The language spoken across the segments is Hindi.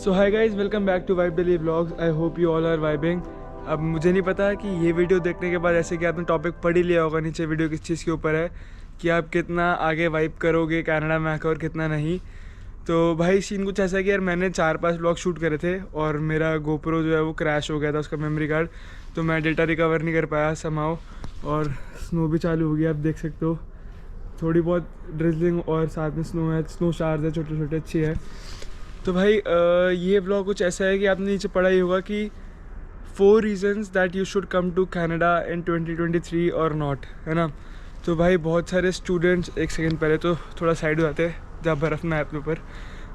So hi guys, welcome back to vibe daily vlogs. I hope you all are vibing. अब मुझे नहीं पता कि ये वीडियो देखने के बाद ऐसे कि आपने टॉपिक पढ़ ही लिया होगा नीचे वीडियो किस चीज़ के ऊपर है कि आप कितना आगे वाइब करोगे कनाडा में आकर और कितना नहीं। तो भाई सीन कुछ ऐसा है कि यार मैंने 4-5 व्लॉग शूट करे थे और मेरा गोप्रो जो है वो क्रैश हो गया था, उसका मेमोरी कार्ड, तो मैं डेटा रिकवर नहीं कर पाया समहाउ। और स्नो भी चालू हो गया, आप देख सकते हो थोड़ी बहुत ड्रिजलिंग और साथ में स्नो है, स्नो शार्स है छोटे छोटे, अच्छी है। तो भाई ये ब्लॉग कुछ ऐसा है कि आपने नीचे पढ़ा ही होगा कि 4 reasons that you should come to Canada in 2023 और नॉट, है ना। तो भाई बहुत सारे स्टूडेंट्स, एक सेकंड पहले तो थोड़ा साइड हो जाते हैं जहाँ बर्फ़ ना है अपने ऊपर।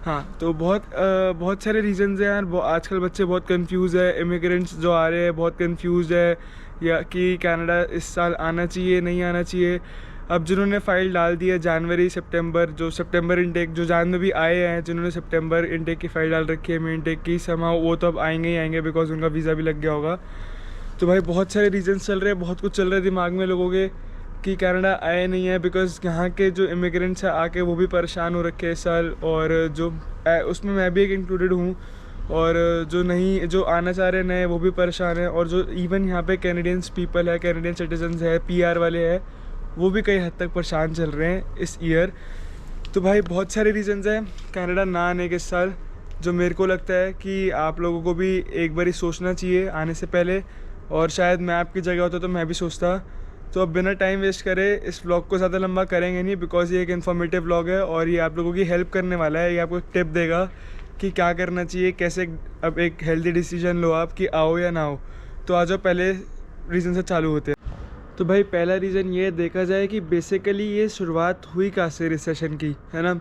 हाँ, तो बहुत सारे रीजन्स हैं यार। आजकल बच्चे बहुत कंफ्यूज है, इमिग्रेंट्स जो आ रहे हैं बहुत कंफ्यूज है या कि कनाडा इस साल आना चाहिए नहीं आना चाहिए। अब जिन्होंने फ़ाइल डाल दी है जनवरी सितंबर, जो सितंबर इनटेक, जो जान में भी आए हैं जिन्होंने सितंबर इनटेक की फ़ाइल डाल रखी है, मेन इनटेक की, समाओ वो तो अब आएंगे ही आएंगे बिकॉज उनका वीज़ा भी लग गया होगा। तो भाई बहुत सारे रीजन्स चल रहे हैं, बहुत कुछ चल रहा है दिमाग में लोगों के कि कनाडा आए नहीं है बिकॉज यहाँ के जो इमिग्रेंट्स हैं आके वो भी परेशान हो रखे हैं इस साल, और जो उसमें मैं भी एक इंक्लूडेड हूँ। और जो आना चाह रहे हैं नए वो भी परेशान है, और जो इवन यहाँ पे कैनेडियंस पीपल है, कैनेडियन सिटीजन्स है, PR वाले हैं, वो भी कई हद तक परेशान चल रहे हैं इस ईयर। तो भाई बहुत सारे रीजंस हैं कनाडा ना आने के इस साल, जो मेरे को लगता है कि आप लोगों को भी एक बार सोचना चाहिए आने से पहले, और शायद मैं आपकी जगह होता तो मैं भी सोचता। तो अब बिना टाइम वेस्ट करे इस व्लॉग को ज़्यादा लंबा करेंगे नहीं, बिकॉज ये एक इन्फॉर्मेटिव व्लॉग है और ये आप लोगों की हेल्प करने वाला है। ये आपको टिप देगा कि क्या करना चाहिए, कैसे अब एक हेल्दी डिसीजन लो आप कि आओ या ना आओ। तो आ जाओ, पहले रीज़न से चालू होते हैं। तो भाई पहला रीज़न ये देखा जाए कि बेसिकली ये शुरुआत हुई कहाँ से रिसेशन की, है ना।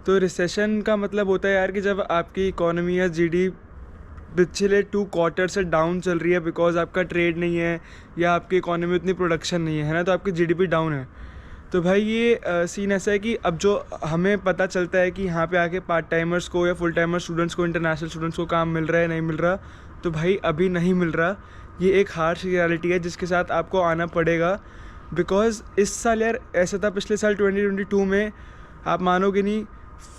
तो रिसेशन का मतलब होता है यार कि जब आपकी इकोनॉमी या GD पिछले 2 क्वार्टर से डाउन चल रही है बिकॉज आपका ट्रेड नहीं है या आपकी इकोनॉमी उतनी प्रोडक्शन नहीं है ना, तो आपकी GDP डाउन है। तो भाई ये सीन ऐसा है कि अब जो हमें पता चलता है कि यहाँ पे आके पार्ट टाइमर्स को या फुल टाइमर स्टूडेंट्स को, इंटरनेशनल स्टूडेंट्स को काम मिल रहा है नहीं मिल रहा, तो भाई अभी नहीं मिल रहा। ये एक हार्श रियलिटी है जिसके साथ आपको आना पड़ेगा। बिकॉज इस साल यार ऐसा था, पिछले साल 2022 में आप मानोगे नहीं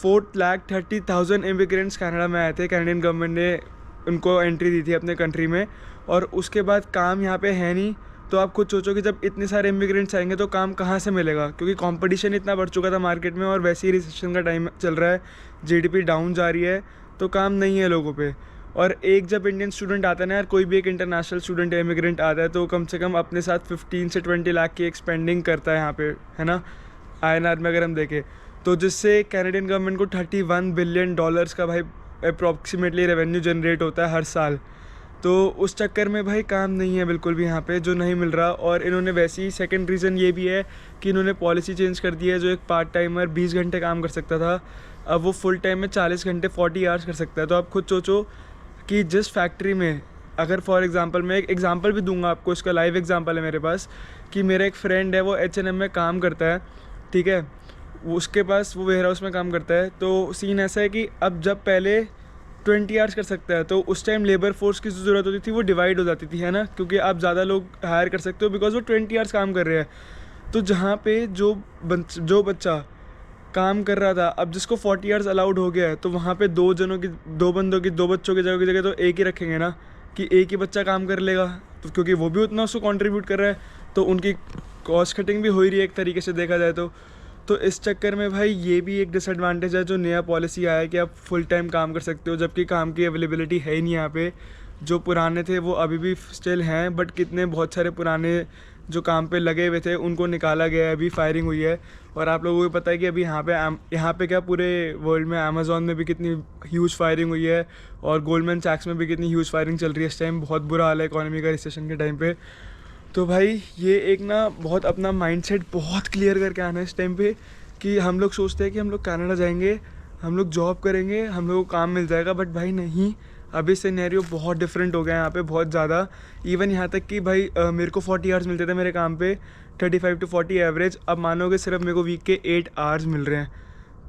4,30,000 इमिग्रेंट्स कनाडा में आए थे। कैनेडियन गवर्नमेंट ने उनको एंट्री दी थी अपने कंट्री में, और उसके बाद काम यहाँ पे है नहीं। तो आप खुद सोचो कि जब इतने सारे इमिग्रेंट्स आएंगे तो काम कहाँ से मिलेगा, क्योंकि कंपटीशन इतना बढ़ चुका था मार्केट में, और वैसे ही रिसेशन का टाइम चल रहा है, GDP डाउन जा रही है, तो काम नहीं है लोगों पे। और एक जब इंडियन स्टूडेंट आता है ना यार, कोई भी एक इंटरनेशनल स्टूडेंट या इमिग्रेंट आता है, तो कम से कम अपने साथ 15 से 20 लाख की एक्सपेंडिंग करता है यहाँ पे, है ना, INR में अगर हम देखें, तो जिससे कैनेडियन गवर्नमेंट को $31 बिलियन का भाई अप्रॉक्सीमेटली रेवेन्यू जनरेट होता है हर साल। तो उस चक्कर में भाई काम नहीं है बिल्कुल भी यहाँ पे, जो नहीं मिल रहा। और इन्होंने वैसे ही सेकंड रीज़न ये भी है कि इन्होंने पॉलिसी चेंज कर दी है। जो एक पार्ट टाइमर 20 घंटे काम कर सकता था, अब वो फुल टाइम में 40 घंटे 40 आवर्स कर सकता है। तो आप खुद सोचो कि जिस फैक्ट्री में, अगर फॉर एग्जांपल मैं एक एग्जांपल भी दूंगा आपको, इसका लाइव एग्जांपल है मेरे पास, कि मेरा एक फ्रेंड है वो H&M में काम करता है, ठीक है, उसके पास वो वेयर हाउस में काम करता है। तो सीन ऐसा है कि अब जब पहले 20 आवर्स कर सकता है, तो उस टाइम लेबर फोर्स की जो ज़रूरत होती थी वो डिवाइड हो जाती थी, है ना, क्योंकि आप ज़्यादा लोग हायर कर सकते हो बिकॉज वो 20 आवर्स काम कर रहे हैं। तो जहाँ पे जो बच्चा काम कर रहा था, अब जिसको 40 आवर्स अलाउड हो गया है, तो वहाँ पे 2 बच्चों की जगह तो एक ही रखेंगे ना, कि एक ही बच्चा काम कर लेगा, तो क्योंकि वो भी उतना उसको कंट्रीब्यूट कर रहा है, तो उनकी कॉस्ट कटिंग भी हो ही रही है एक तरीके से देखा जाए तो इस चक्कर में भाई ये भी एक डिसएडवांटेज है जो नया पॉलिसी आया है कि आप फुल टाइम काम कर सकते हो, जबकि काम की अवेलेबिलिटी है ही नहीं यहाँ पे। जो पुराने थे वो अभी भी स्टिल हैं, बट कितने बहुत सारे पुराने जो काम पे लगे हुए थे उनको निकाला गया है, अभी फायरिंग हुई है। और आप लोगों को पता है कि अभी यहाँ पे क्या पूरे वर्ल्ड में अमेज़ॉन में भी कितनी ह्यूज फायरिंग हुई है, और गोल्डमैन सैक्स में भी कितनी ह्यूज फायरिंग चल रही है इस टाइम। बहुत बुरा हाल है इकोनॉमी का रिसेशन के टाइम पे। तो भाई ये एक ना बहुत अपना माइंडसेट बहुत क्लियर करके आना है इस टाइम पे, कि हम लोग सोचते हैं कि हम लोग कनाडा जाएंगे, हम लोग जॉब करेंगे, हम लोगों को काम मिल जाएगा, बट भाई नहीं, अभी सिनेरियो बहुत डिफरेंट हो गया है यहाँ पे, बहुत ज़्यादा। इवन यहाँ तक कि भाई मेरे को 40 आवर्स मिलते थे मेरे काम पे, 35 to 40 एवरेज, अब मानोगे सिर्फ मेरे को वीक के 8 आवर्स मिल रहे हैं।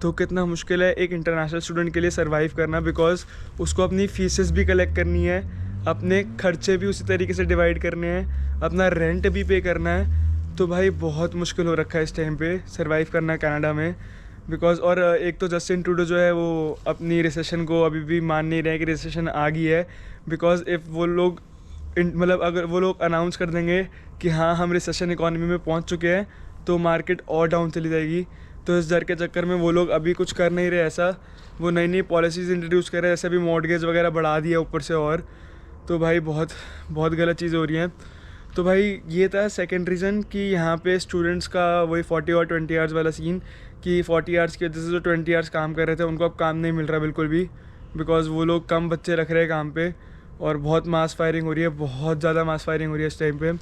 तो कितना मुश्किल है एक इंटरनेशनल स्टूडेंट के लिए सर्वाइव करना, बिकॉज उसको अपनी फीसेस भी कलेक्ट करनी है, अपने खर्चे भी उसी तरीके से डिवाइड करने हैं, अपना रेंट भी पे करना है। तो भाई बहुत मुश्किल हो रखा है इस टाइम पे सर्वाइव करना कनाडा में। बिकॉज और एक तो जस्टिन ट्रूडो जो है वो अपनी रिसेशन को अभी भी मान नहीं रहे कि रिसेशन आ गई है। बिकॉज इफ़ वो लोग मतलब अगर वो लोग अनाउंस कर देंगे कि हाँ हम रिसेशन इकॉनमी में पहुंच चुके हैं तो मार्केट और डाउन चली जाएगी। तो इस डर के चक्कर में वो लोग अभी कुछ कर नहीं रहे ऐसा। वो नई नई पॉलिसीज़ इंट्रोड्यूस कर रहे हैं, जैसे अभी मॉर्टगेज वगैरह बढ़ा दिया ऊपर से। और तो भाई बहुत बहुत गलत चीज़ हो रही हैं। तो भाई ये था सेकंड रीज़न कि यहाँ पे स्टूडेंट्स का वही 40 और 20 आवर्स वाला सीन, कि 40 आवर्स की वजह से जो 20 आवर्स काम कर रहे थे उनको अब काम नहीं मिल रहा बिल्कुल भी, बिकॉज वो लोग कम बच्चे रख रहे हैं काम पे। और बहुत मास फायरिंग हो रही है, बहुत ज़्यादा मास फायरिंग हो रही है इस टाइम पे।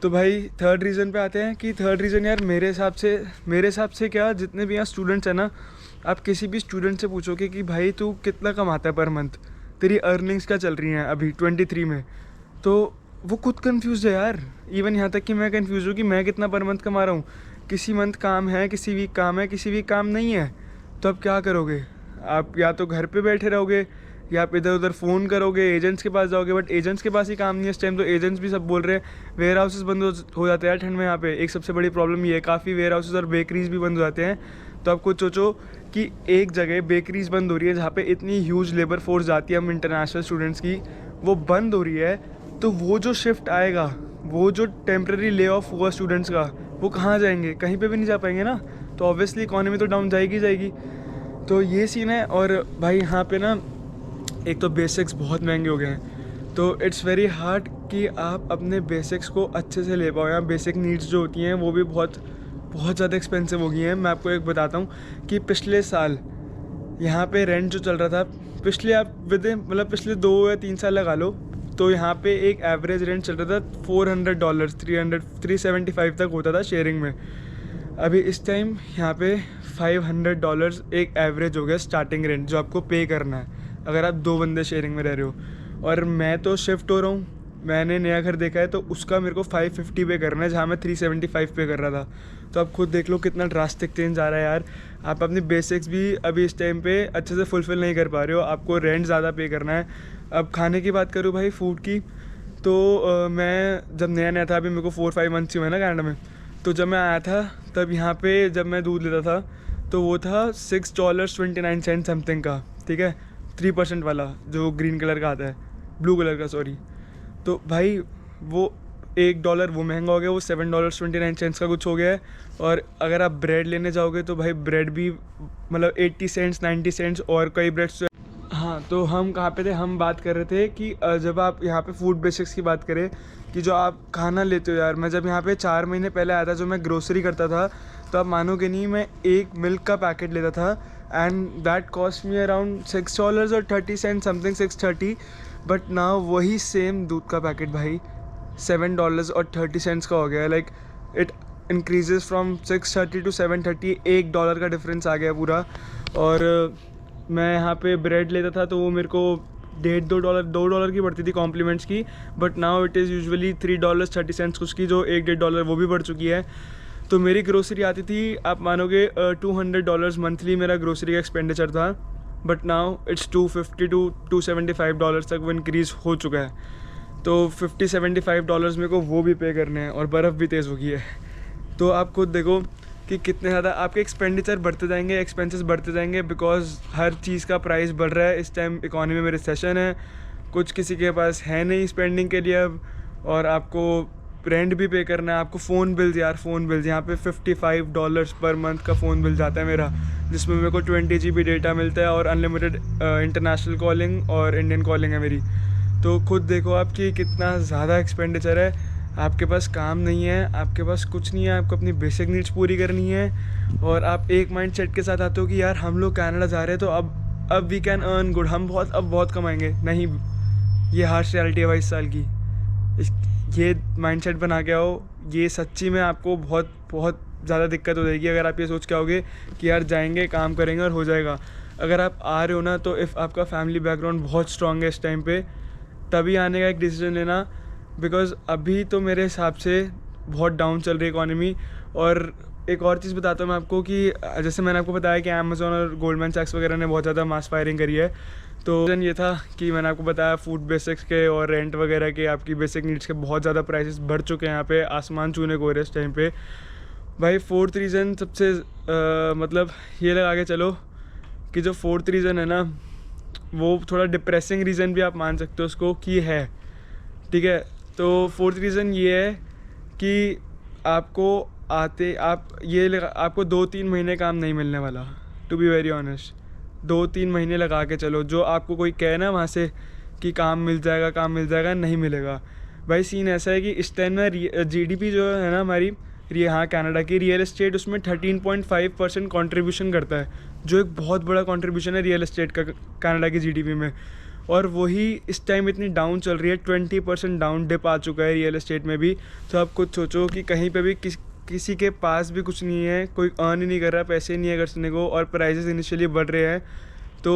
तो भाई थर्ड रीज़न पे आते हैं कि थर्ड रीज़न यार मेरे हिसाब से क्या, जितने भी यहाँ स्टूडेंट्स हैं ना, आप किसी भी स्टूडेंट से पूछोगे कि भाई तू कितना कमाता है पर मंथ, तेरी अर्निंग्स क्या चल रही हैं अभी 23 में, तो वो खुद कंफ्यूज है यार। इवन यहाँ तक कि मैं कंफ्यूज हूँ कि मैं कितना पर मंथ कमा रहा हूँ। किसी मंथ काम है, किसी वीक काम है, किसी वीक काम नहीं है। तो अब क्या करोगे आप? या तो घर पे बैठे रहोगे या आप इधर उधर फ़ोन करोगे, एजेंट्स के पास जाओगे। बट एजेंट्स के पास ही काम नहीं है इस टाइम। तो एजेंट्स भी सब बोल रहे हैं वेयर हाउसेस बंद हो जाते हैं ठंड में। यहाँ पे एक सबसे बड़ी प्रॉब्लम ये है, काफ़ी वेयर हाउसेस और बेकरीज भी बंद हो जाते हैं। तो आप कुछ सोचो कि एक जगह बेकरीज बंद हो रही है जहाँ पे इतनी ह्यूज लेबर फोर्स जाती है हम इंटरनेशनल स्टूडेंट्स की, वो बंद हो रही है। तो वो जो शिफ्ट आएगा, वो जो टेम्प्रेरी ले ऑफ हुआ स्टूडेंट्स का, वो कहाँ जाएंगे? कहीं पे भी नहीं जा पाएंगे ना। तो ऑब्वियसली इकॉनमी तो डाउन जाएगी जाएगी। तो ये सीन है। और भाई यहाँ पे ना एक तो बेसिक्स बहुत महंगे हो गए हैं, तो इट्स वेरी हार्ड कि आप अपने बेसिक्स को अच्छे से ले पाओ। यहाँ बेसिक नीड्स जो होती हैं वो भी बहुत बहुत ज़्यादा एक्सपेंसिव हो गई हैं। मैं आपको एक बताता हूँ कि पिछले साल यहाँ पे रेंट जो चल रहा था, पिछले 2 या 3 साल लगा लो, तो यहाँ पे एक एवरेज रेंट चल रहा था $400, 375 तक होता था शेयरिंग में। अभी इस टाइम यहाँ पे $500 एक एवरेज हो गया स्टार्टिंग रेंट जो आपको पे करना है अगर आप 2 बंदे शेयरिंग में रह रहे हो। और मैं तो शिफ्ट हो रहा हूँ, मैंने नया घर देखा है, तो उसका मेरे को 550 पे करना है जहाँ मैं 375 पे कर रहा था। तो आप खुद देख लो कितना ड्रास्टिक चेंज आ रहा है यार। आप अपनी बेसिक्स भी अभी इस टाइम पे अच्छे से फुलफ़िल नहीं कर पा रहे हो, आपको रेंट ज़्यादा पे करना है। अब खाने की बात करूँ भाई, फूड की, तो मैं जब नया था, अभी मेरे को 4-5 मंथ्स ही हुए ना कनाडा में, तो जब मैं आया था तब यहाँ पे जब मैं दूध लेता था तो वो था $6.29 समथिंग का, ठीक है, 3% वाला जो ग्रीन कलर का आता है, ब्लू कलर का सॉरी। तो भाई वो $1 वो महंगा हो गया, वो $7.29 का कुछ हो गया है। और अगर आप ब्रेड लेने जाओगे तो भाई ब्रेड भी मतलब 80 सेंट्स 90 सेंट्स, और कई ब्रेड्स। हाँ, तो हम कहाँ पे थे? हम बात कर रहे थे कि जब आप यहाँ पे फूड बेसिक्स की बात करें कि जो आप खाना लेते हो यार, मैं जब यहाँ पे 4 महीने पहले आया था, जो मैं ग्रोसरी करता था, तो आप मानोगे नहीं, मैं एक मिल्क का पैकेट लेता था and that cost me around $6.30 something, 6.30। But now वही सेम दूध का पैकेट भाई $7.30 का हो गया। Like it increases from 6.30 to 7.30, $1 का डिफरेंस आ गया पूरा। और मैं यहाँ पे ब्रेड लेता था तो वो मेरे को $2 की पड़ती थी कॉम्प्लीमेंट्स की, but now it is usually $3.30 कुछ की, जो $1-1.5 वो भी बढ़ चुकी है। तो मेरी ग्रोसरी आती थी, आप मानोगे $200 मंथली मेरा ग्रोसरी का एक्सपेंडिचर था, बट नाउ इट्स $250 to $275 तक वो इंक्रीज़ हो चुका है। तो $50-75 मेरे को वो भी पे करने हैं, और बर्फ़ भी तेज़ हो गई है। तो आप खुद देखो कि कितने ज़्यादा आपके एक्सपेंडिचर बढ़ते जाएंगे, एक्सपेंसेस बढ़ते जाएंगे, बिकॉज हर चीज़ का प्राइस बढ़ रहा है। इस टाइम इकॉनमी में रिसेशन है, कुछ किसी के पास है नहीं स्पेंडिंग के लिए अब, और आपको रेंट भी पे करना है, आपको फ़ोन बिल्स यहाँ पे $55 पर मंथ का फ़ोन बिल जाता है मेरा, जिसमें मेरे को 20 GB डेटा मिलता है और अनलिमिटेड इंटरनेशनल कॉलिंग और इंडियन कॉलिंग है मेरी। तो खुद देखो आप कि कितना ज़्यादा एक्सपेंडिचर है। आपके पास काम नहीं है, आपके पास कुछ नहीं है, आपको अपनी बेसिक नीड्स पूरी करनी है, और आप एक माइंड सेट के साथ आते हो कि यार हम लोग कनाडा जा रहे हैं तो अब वी कैन अर्न गुड, हम बहुत कमाएंगे। नहीं, ये हार्श रियलिटी है 22 साल की। ये माइंडसेट बना के आओ, ये सच्ची में आपको बहुत बहुत ज़्यादा दिक्कत हो जाएगी अगर आप ये सोच के आओगे कि यार जाएंगे काम करेंगे और हो जाएगा। अगर आप आ रहे हो ना, तो इफ़ आपका फैमिली बैकग्राउंड बहुत स्ट्रॉन्ग है इस टाइम पे, तभी आने का एक डिसीजन लेना, बिकॉज़ अभी तो मेरे हिसाब से बहुत डाउन चल रही है इकॉनमी। और एक और चीज़ बताता हूँ मैं आपको कि जैसे मैंने आपको बताया कि अमेज़ॉन और गोल्डमैन सैक्स वगैरह ने बहुत ज़्यादा मास फायरिंग करी है, तो रीज़न ये था कि मैंने आपको बताया फूड बेसिक्स के और रेंट वगैरह के, आपकी बेसिक नीड्स के बहुत ज़्यादा प्राइसेस बढ़ चुके हैं यहाँ पे, आसमान छूने को हो रहे हैं इस टाइम पे। भाई फोर्थ रीज़न सबसे मतलब ये लगा के चलो कि जो फोर्थ रीज़न है ना वो थोड़ा डिप्रेसिंग रीज़न भी आप मान सकते हो उसको कि है, ठीक है। तो फोर्थ रीज़न ये है कि आपको आपको 2-3 महीने काम नहीं मिलने वाला, टू बी वेरी ऑनेस्ट। 2-3 महीने लगा के चलो, जो आपको कोई कहे ना वहाँ से कि काम मिल जाएगा, नहीं मिलेगा। भाई सीन ऐसा है कि इस टाइम ना GDP जो है ना हमारी यहाँ कनाडा की, रियल एस्टेट उसमें 13.5% कॉन्ट्रीब्यूशन करता है, जो एक बहुत बड़ा कॉन्ट्रीब्यूशन है रियल एस्टेट का कनाडा की GDP में। और वही इस टाइम इतनी डाउन चल रही है, 20% डाउन डिप आ चुका है रियल एस्टेट में भी। तो आप खुद सोचो कि कहीं पे भी किसी के पास भी कुछ नहीं है, कोई अर्न ही नहीं कर रहा, पैसे नहीं है करने को, और प्राइजेस इनिशियली बढ़ रहे हैं। तो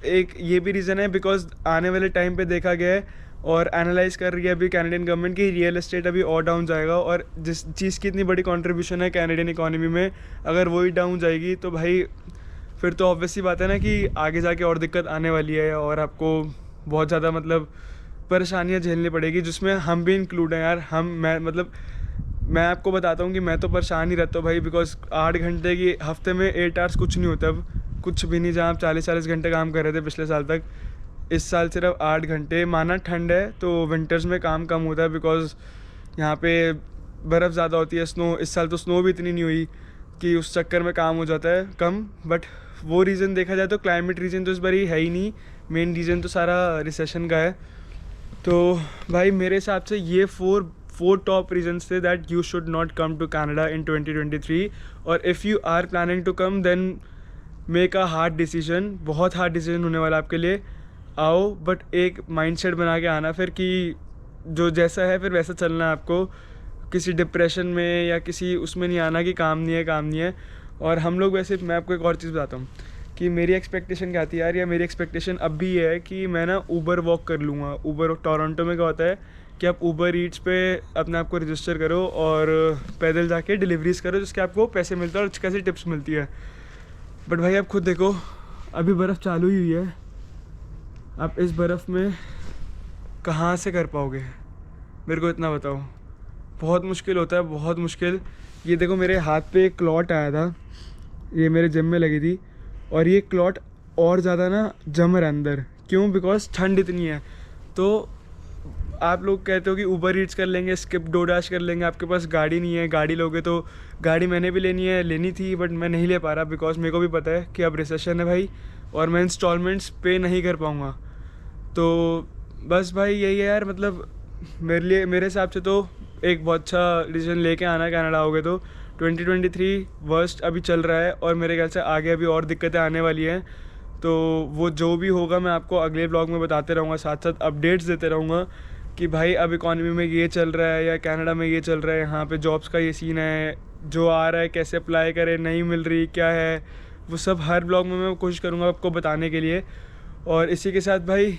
एक ये भी रीज़न है, बिकॉज आने वाले टाइम पे देखा गया है और एनालाइज कर रही है अभी कैनेडियन गवर्नमेंट की, रियल एस्टेट अभी और डाउन जाएगा। और जिस चीज़ की इतनी बड़ी कंट्रीब्यूशन है कैनेडियन इकोनॉमी में, अगर वही डाउन जाएगी तो भाई फिर तो ऑब्वियस सी बात है ना कि आगे जाके और दिक्कत आने वाली है और आपको बहुत ज़्यादा मतलब परेशानियां झेलनी पड़ेगी, जिसमें हम भी इंक्लूड हैं यार। मैं आपको बताता हूँ कि मैं तो परेशान ही रहता हूँ भाई, बिकॉज 8 घंटे की हफ्ते में 8 आवर्स कुछ नहीं होता, अब कुछ भी नहीं। जहाँ आप 40-40 घंटे काम कर रहे थे पिछले साल तक, इस साल सिर्फ 8 घंटे। माना ठंड है तो विंटर्स में काम कम होता है, बिकॉज यहाँ पे बर्फ़ ज़्यादा होती है, स्नो। इस साल तो स्नो भी इतनी नहीं हुई कि उस चक्कर में काम हो जाता है कम। बट वो रीज़न देखा जाए तो क्लाइमेट रीज़न तो इस बार है ही नहीं, मेन रीज़न तो सारा रिसेशन का है। तो भाई मेरे हिसाब से ये फोर टॉप रीजन्स थे that you should not come to Canada in 2023। और if you are planning to come then make a hard decision, बहुत हार्ड डिसीजन होने वाला आपके लिए। आओ, बट एक माइंडसेट बना के आना फिर कि जो जैसा है फिर वैसा चलना है आपको। किसी डिप्रेशन में या किसी उसमें नहीं आना कि काम नहीं है। और हम लोग वैसे, मैं आपको एक और चीज़ बताता हूँ कि मेरी एक्सपेक्टेशन क्या थी यार, या मेरी एक्सपेक्टेशन अब भी ये है कि मैं ना ऊबर वॉक कर लूँगा। ऊबर टोरंटो में क्या होता है कि आप ऊबर ईट्स पे अपने आप को रजिस्टर करो और पैदल जाके डिलीवरीज करो, जिसके आपको पैसे मिलते हैं और कैसी टिप्स मिलती है। बट भाई आप खुद देखो, अभी बर्फ़ चालू ही हुई है, आप इस बर्फ़ में कहाँ से कर पाओगे? मेरे को इतना बताओ। बहुत मुश्किल होता है, बहुत मुश्किल। ये देखो मेरे हाथ पे एक क्लॉट आया था, ये मेरे जिम में लगी थी, और ये क्लॉट और ज़्यादा ना जम रहा है अंदर। क्यों? बिकॉज ठंड इतनी है। तो आप लोग कहते हो कि ऊबर ईट्स कर लेंगे, स्किप डोडाश कर लेंगे, आपके पास गाड़ी नहीं है। गाड़ी लोगे तो गाड़ी मैंने भी लेनी थी, बट मैं नहीं ले पा रहा, बिकॉज मेरे को भी पता है कि अब रिसेशन है भाई, और मैं इंस्टॉलमेंट्स पे नहीं कर पाऊँगा। तो बस भाई यही है यार, मतलब मेरे हिसाब से तो एक बहुत अच्छा डिसीजन लेके आना कनाडा आओगे तो। 2023 वर्स्ट अभी चल रहा है और मेरे ख्याल से आगे अभी और दिक्कतें आने वाली हैं। तो वो जो भी होगा मैं आपको अगले ब्लॉग में बताते रहूँगा, साथ साथ अपडेट्स देते रहूँगा कि भाई अब इकॉनमी में ये चल रहा है या कनाडा में ये चल रहा है, यहाँ पे जॉब्स का ये सीन है, जो आ रहा है कैसे अप्लाई करें, नहीं मिल रही क्या है, वो सब हर ब्लॉग में मैं कोशिश करूँगा आपको बताने के लिए। और इसी के साथ भाई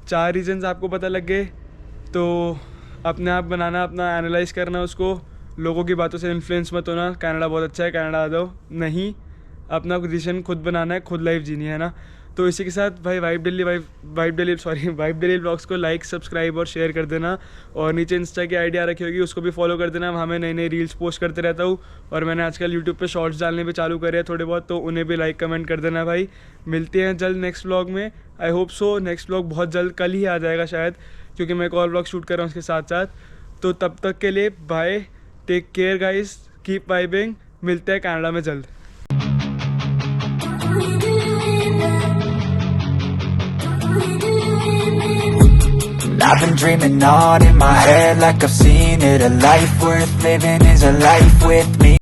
4 रीजन्स आपको पता लग गए, तो अपने आप बनाना, अपना एनालाइज करना उसको, लोगों की बातों से इन्फ्लुएंस मत होना। कनाडा बहुत अच्छा है, कनाडा आ जाओ, नहीं, अपना डिसीजन खुद बनाना है, खुद लाइफ जीनी है ना। तो इसी के साथ भाई वाइब डेली ब्लॉग्स को लाइक, सब्सक्राइब और शेयर कर देना। और नीचे इंस्टा की आईडी आ रखी होगी, उसको भी फॉलो कर देना, वहाँ मैं नई रील्स पोस्ट करते रहता हूँ। और मैंने आजकल यूट्यूब पे शॉर्ट्स डालने भी चालू करे हैं थोड़े बहुत, तो उन्हें भी लाइक कमेंट कर देना भाई। मिलते हैं जल्द नेक्स्ट ब्लॉग में, I hope so. Next blog बहुत जल्द, कल ही आ जाएगा शायद, क्योंकि मैं एक और ब्लॉग शूट कर रहा हूँ उसके साथ साथ। तो तब तक के लिए bye, take care guys, keep vibing. मिलते हैं कनाडा में जल्द। I've been dreaming on in my head like I've seen it. A life worth living is a life with me.